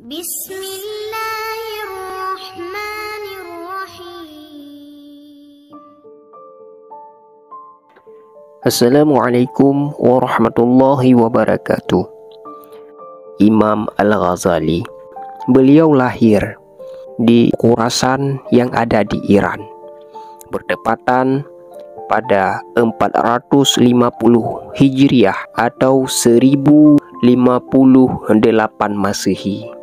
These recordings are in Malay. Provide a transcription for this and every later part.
Bismillahirrahmanirrahim. Assalamualaikum warahmatullahi wabarakatuh. Imam Al-Ghazali, beliau lahir di Khurasan yang ada di Iran, bertepatan pada 450 Hijriah atau 1058 Masehi,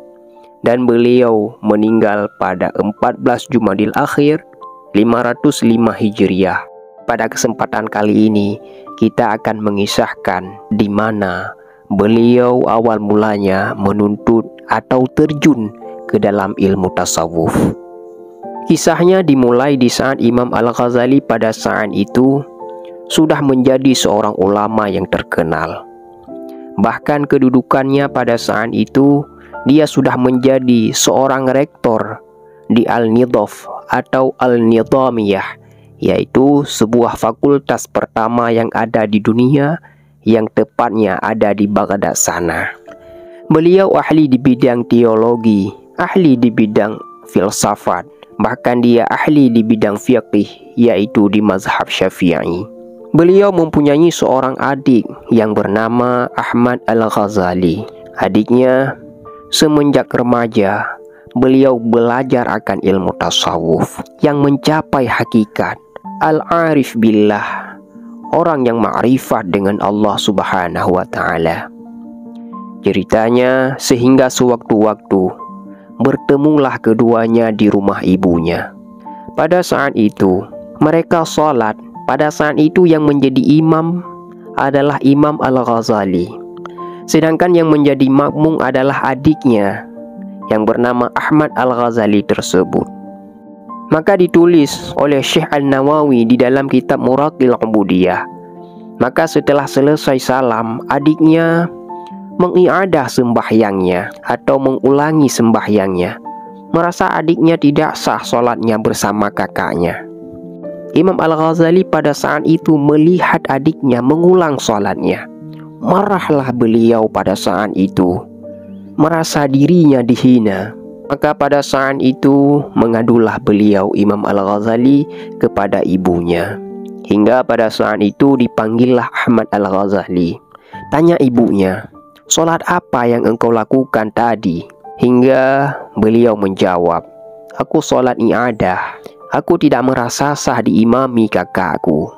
dan beliau meninggal pada 14 Jumadil Akhir 505 Hijriah. Pada kesempatan kali ini kita akan mengisahkan di mana beliau awal mulanya menuntut atau terjun ke dalam ilmu tasawuf. Kisahnya dimulai di saat Imam Al-Ghazali pada saat itu sudah menjadi seorang ulama yang terkenal. Bahkan kedudukannya pada saat itu dia sudah menjadi seorang rektor di Al-Nidhaf atau Al-Nidhamiyah, yaitu sebuah fakultas pertama yang ada di dunia, yang tepatnya ada di Baghdad sana. Beliau ahli di bidang teologi, ahli di bidang filsafat, bahkan dia ahli di bidang fiqih, yaitu di mazhab Syafi'i. Beliau mempunyai seorang adik yang bernama Ahmad Al-Ghazali. Adiknya semenjak remaja beliau belajar akan ilmu tasawuf yang mencapai hakikat al-arif billah, orang yang ma'rifat dengan Allah Subhanahu wa ta'ala. Ceritanya sehingga sewaktu-waktu bertemulah keduanya di rumah ibunya. Pada saat itu mereka sholat. Pada saat itu yang menjadi imam adalah Imam Al-Ghazali, sedangkan yang menjadi makmum adalah adiknya yang bernama Ahmad Al-Ghazali tersebut. Maka ditulis oleh Syekh An-Nawawi di dalam kitab Muraqil Ubudiyah. Maka setelah selesai salam, adiknya mengiadah sembahyangnya atau mengulangi sembahyangnya, merasa adiknya tidak sah sholatnya bersama kakaknya. Imam Al-Ghazali pada saat itu melihat adiknya mengulang sholatnya. Marahlah beliau pada saat itu, merasa dirinya dihina. Maka pada saat itu mengadulah beliau Imam Al-Ghazali kepada ibunya. Hingga pada saat itu dipanggillah Ahmad Al-Ghazali. Tanya ibunya, "Sholat apa yang engkau lakukan tadi?" Hingga beliau menjawab, "Aku sholat i'adah. Aku tidak merasa sah diimami kakakku."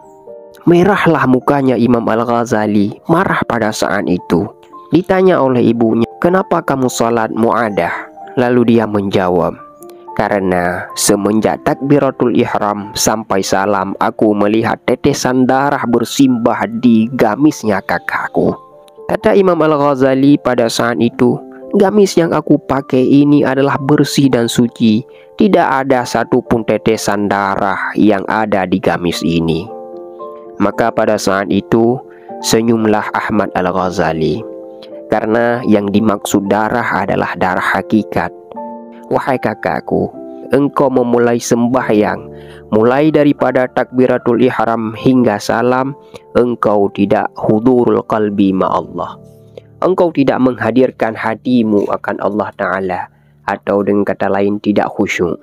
Merahlah mukanya Imam Al-Ghazali, marah pada saat itu. Ditanya oleh ibunya, "Kenapa kamu sholat mu'adah?" Lalu dia menjawab, "Karena semenjak takbiratul ihram sampai salam, aku melihat tetesan darah bersimbah di gamisnya kakakku." Kata Imam Al-Ghazali pada saat itu, "Gamis yang aku pakai ini adalah bersih dan suci. Tidak ada satupun tetesan darah yang ada di gamis ini." Maka pada saat itu senyumlah Ahmad Al-Ghazali, karena yang dimaksud darah adalah darah hakikat. "Wahai kakakku, engkau memulai sembahyang, mulai daripada takbiratul ihram hingga salam, engkau tidak hudurul qalbi ma'allah. Engkau tidak menghadirkan hatimu akan Allah Ta'ala, atau dengan kata lain tidak khusyuk.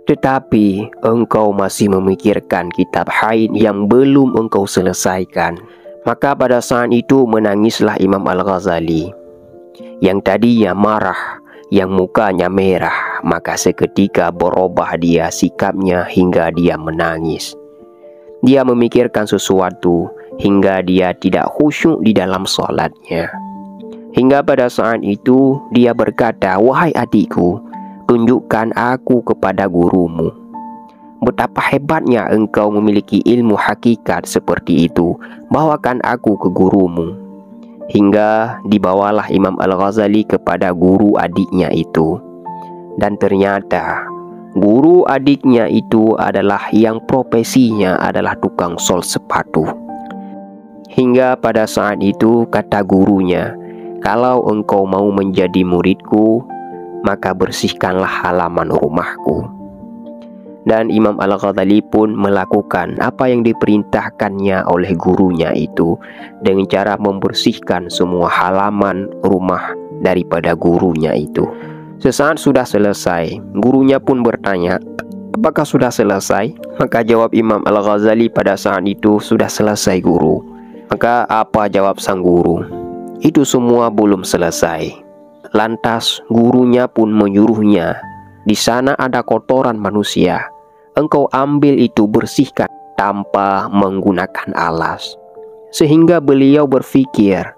Tetapi engkau masih memikirkan kitab haid yang belum engkau selesaikan." Maka pada saat itu menangislah Imam Al-Ghazali. Yang tadinya marah, yang mukanya merah, maka seketika berubah dia sikapnya hingga dia menangis. Dia memikirkan sesuatu hingga dia tidak khusyuk di dalam sholatnya. Hingga pada saat itu dia berkata, "Wahai adikku, tunjukkan aku kepada gurumu. Betapa hebatnya engkau memiliki ilmu hakikat seperti itu. Bawakan aku ke gurumu." Hingga dibawalah Imam Al-Ghazali kepada guru adiknya itu. Dan ternyata guru adiknya itu adalah yang profesinya adalah tukang sol sepatu. Hingga pada saat itu kata gurunya, "Kalau engkau mau menjadi muridku, maka bersihkanlah halaman rumahku." Dan Imam Al-Ghazali pun melakukan apa yang diperintahkannya oleh gurunya itu, dengan cara membersihkan semua halaman rumah daripada gurunya itu. Sesaat sudah selesai, gurunya pun bertanya, apakah sudah selesai? Maka jawab Imam Al-Ghazali pada saat itu, sudah selesai guru. Maka apa jawab sang guru? Itu semua belum selesai. Lantas gurunya pun menyuruhnya, di sana ada kotoran manusia, engkau ambil itu, bersihkan tanpa menggunakan alas. Sehingga beliau berfikir,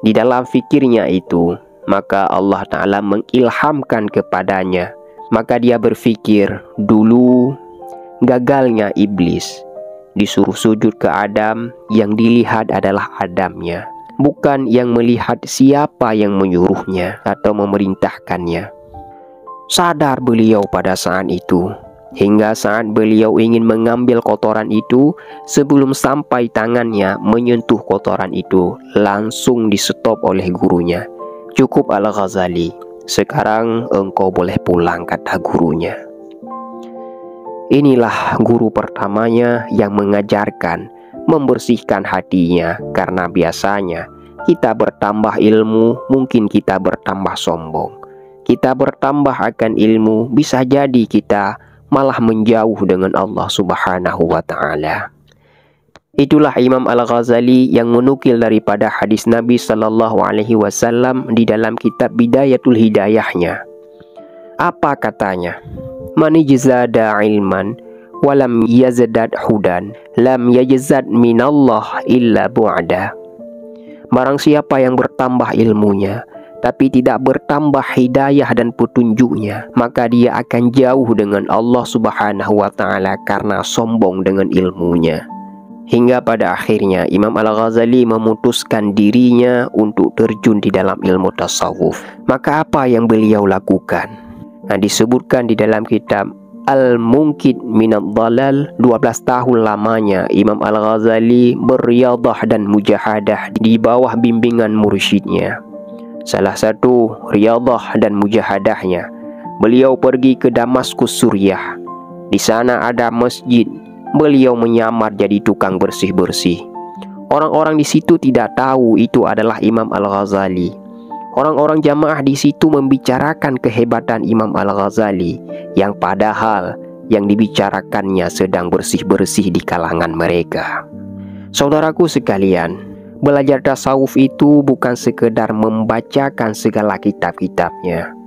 di dalam fikirnya itu, maka Allah Ta'ala mengilhamkan kepadanya. Maka dia berfikir, dulu gagalnya iblis, disuruh sujud ke Adam, yang dilihat adalah Adamnya, bukan yang melihat siapa yang menyuruhnya atau memerintahkannya. Sadar beliau pada saat itu, hingga saat beliau ingin mengambil kotoran itu, sebelum sampai tangannya menyentuh kotoran itu, langsung di-stop oleh gurunya. Cukup Al-Ghazali, sekarang engkau boleh pulang, kata gurunya. Inilah guru pertamanya yang mengajarkan membersihkan hatinya, karena biasanya kita bertambah ilmu, mungkin kita bertambah sombong. Kita bertambah akan ilmu, bisa jadi kita malah menjauh dengan Allah Subhanahu wa Ta'ala. Itulah Imam Al-Ghazali yang menukil daripada hadis Nabi Sallallahu Alaihi Wasallam di dalam kitab Bidayatul Hidayahnya. Apa katanya? Man ijzada ilman walam yazdad hudan, lam yajzad minallah illa bu'da. Barang siapa yang bertambah ilmunya, tapi tidak bertambah hidayah dan petunjuknya, maka dia akan jauh dengan Allah Subhanahu wa Ta'ala karena sombong dengan ilmunya. Hingga pada akhirnya Imam Al-Ghazali memutuskan dirinya untuk terjun di dalam ilmu tasawuf. Maka apa yang beliau lakukan? Nah, disebutkan di dalam kitab Al-Munqidh Minadh Dhalal, 12 tahun lamanya Imam Al-Ghazali berriyadah dan mujahadah di bawah bimbingan mursyidnya. Salah satu riyadah dan mujahadahnya, beliau pergi ke Damaskus, Suriah. Di sana ada masjid. Beliau menyamar jadi tukang bersih-bersih. Orang-orang di situ tidak tahu itu adalah Imam Al-Ghazali. Orang-orang jamaah di situ membicarakan kehebatan Imam Al-Ghazali, yang padahal yang dibicarakannya sedang bersih-bersih di kalangan mereka. Saudaraku sekalian, belajar tasawuf itu bukan sekedar membacakan segala kitab-kitabnya,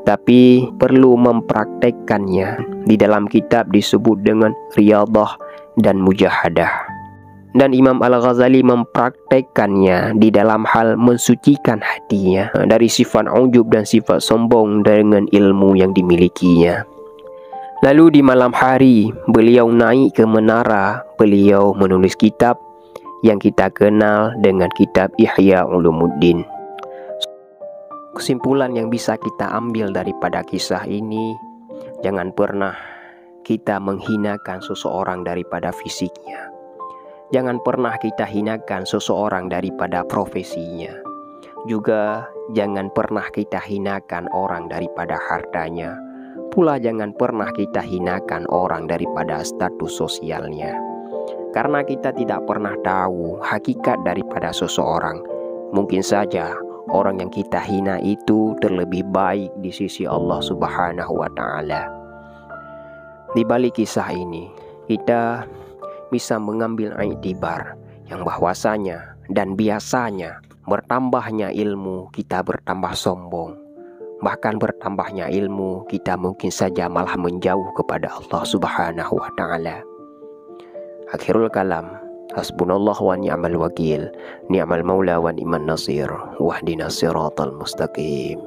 tapi perlu mempraktekkannya. Di dalam kitab disebut dengan riyadah dan mujahadah. Dan Imam Al-Ghazali mempraktekkannya di dalam hal mensucikan hatinya dari sifat ujub dan sifat sombong dengan ilmu yang dimilikinya. Lalu di malam hari beliau naik ke menara, beliau menulis kitab yang kita kenal dengan kitab Ihya Ulumuddin. Kesimpulan yang bisa kita ambil daripada kisah ini, jangan pernah kita menghinakan seseorang daripada fisiknya. Jangan pernah kita hinakan seseorang daripada profesinya. Juga jangan pernah kita hinakan orang daripada hartanya. Pula jangan pernah kita hinakan orang daripada status sosialnya. Karena kita tidak pernah tahu hakikat daripada seseorang. Mungkin saja orang yang kita hina itu terlebih baik di sisi Allah Subhanahu wa Ta'ala. Di balik kisah ini, kita bisa mengambil iktibar yang bahwasanya dan biasanya bertambahnya ilmu kita bertambah sombong. Bahkan bertambahnya ilmu kita mungkin saja malah menjauh kepada Allah Subhanahu wa Ta'ala. Akhirul kalam, hasbunallah wa ni'mal wakil, ni'mal maula wa ni'man nasir, wahdinas siratal mustaqim.